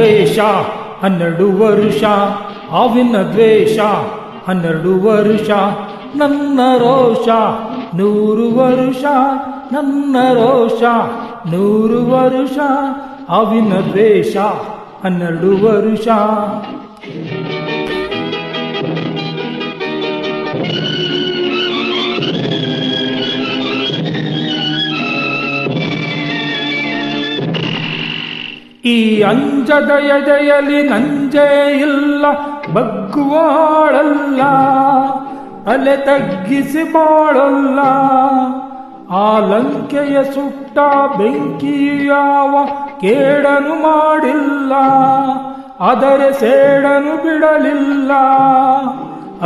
ದ್ವೇಷ 12 ವರುಷ, ಹಾವಿನ ದ್ವೇಷ 12 ವರುಷ, ನನ್ನ ರೋಷ 100 ವರುಷ, ನನ್ನ ರೋಷ 100 ವರುಷ, ಹಾವಿನ ದ್ವೇಷ 12 ವರುಷ. ಈ ಅಂಜದ ಎದೆಯಲ್ಲಿ ನಂಜೇ ಇಲ್ಲ, ಬಗ್ಗುವಾಳಲ್ಲ, ಅಲೆ ತಗ್ಗಿಸಿ ಬಾಳಲ್ಲ. ಆ ಲಂಕೆಯ ಸುಟ್ಟ ಬೆಂಕಿ ಯಾವ ಕೇಡನು ಮಾಡಿಲ್ಲ, ಆದರೆ ಸೇಡನು ಬಿಡಲಿಲ್ಲ.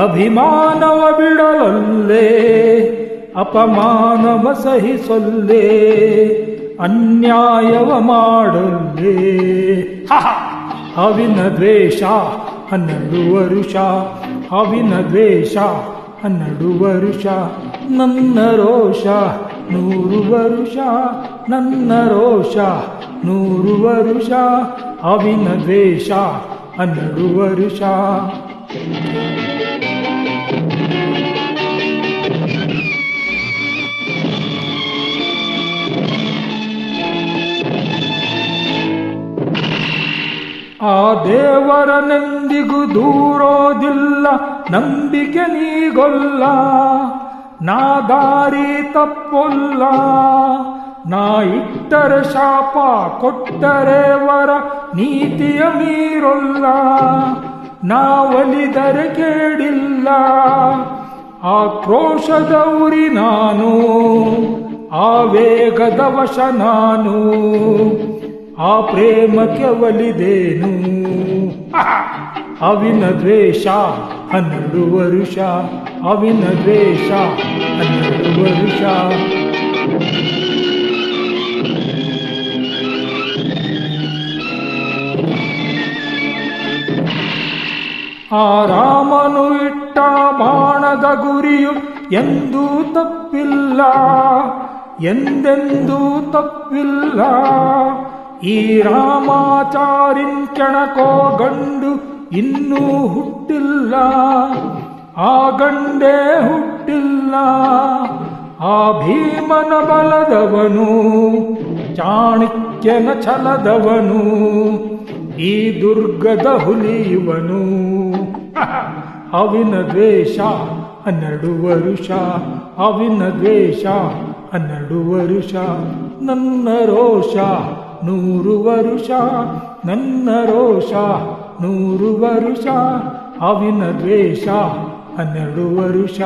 ಅಭಿಮಾನವ ಬಿಡಲೊಲ್ಲೆ, ಅಪಮಾನವ ಸಹಿಸೊಲ್ಲೆ, ಅನ್ಯಾಯವ ಮಾಡೊಲ್ಲೆ. ಹಾವಿನ ದ್ವೇಷ 12 ವರುಷ, ಹಾವಿನ ದ್ವೇಷ 12 ವರುಷ, ನನ್ನ ರೋಷ 100 ವರುಷ, ನನ್ನ ರೋಷ 100 ವರುಷ, ಹಾವಿನ ದ್ವೇಷ 12 ವರುಷ. ಆ ದೇವರನೆಂದಿಗೂ ದೂರೋದಿಲ್ಲ, ನಂಬಿಕೆ ನೀಗೊಲ್ಲ, ನಾ ದಾರಿ ತಪ್ಪೊಲ್ಲ. ನಾ ಇಟ್ಟರೆ ಶಾಪ, ಕೊಟ್ಟರೆ ವರ, ನೀತಿಯ ಮೀರೊಲ್ಲ. ನಾ ಒಲಿದರೆ ಕೇಳಿಲ್ಲ, ಆಕ್ರೋಶದ ಉರಿ ನಾನು, ಆವೇಗದ ವಶ ನಾನು, ಆ ಪ್ರೇಮಕ್ಕೆ ಒಲಿದೇನು. ಹಾವಿನ ದ್ವೇಷ 12 ವರುಷ, ಹಾವಿನ ದ್ವೇಷ 12 ವರುಷ. ಆ ರಾಮನು ಇಟ್ಟ ಬಾಣದ ಗುರಿಯು ಎಂದೂ ತಪ್ಪಿಲ್ಲ, ಎಂದೆಂದೂ ತಪ್ಪಿಲ್ಲ. ಈ ರಾಮಾಚಾರಿನ್ ಕೆಣಕೋ ಗಂಡು ಇನ್ನೂ ಹುಟ್ಟಿಲ್ಲ, ಆ ಗಂಡೇ ಹುಟ್ಟಿಲ್ಲ. ಆ ಭೀಮನ ಬಲದವನು, ಚಾಣಕ್ಯನ ಛಲದವನು, ಈ ದುರ್ಗದ ಹುಲಿಯವನು. ಹಾವಿನ ದ್ವೇಷ 12 ವರುಷ, ಹಾವಿನ ದ್ವೇಷ 12 ವರುಷ, ನನ್ನ ರೋಷ 100 ವರುಷ, ನನ್ನ ರೋಷ 100 ವರುಷ, ಹಾವಿನ ದ್ವೇಷ 12 ವರುಷ.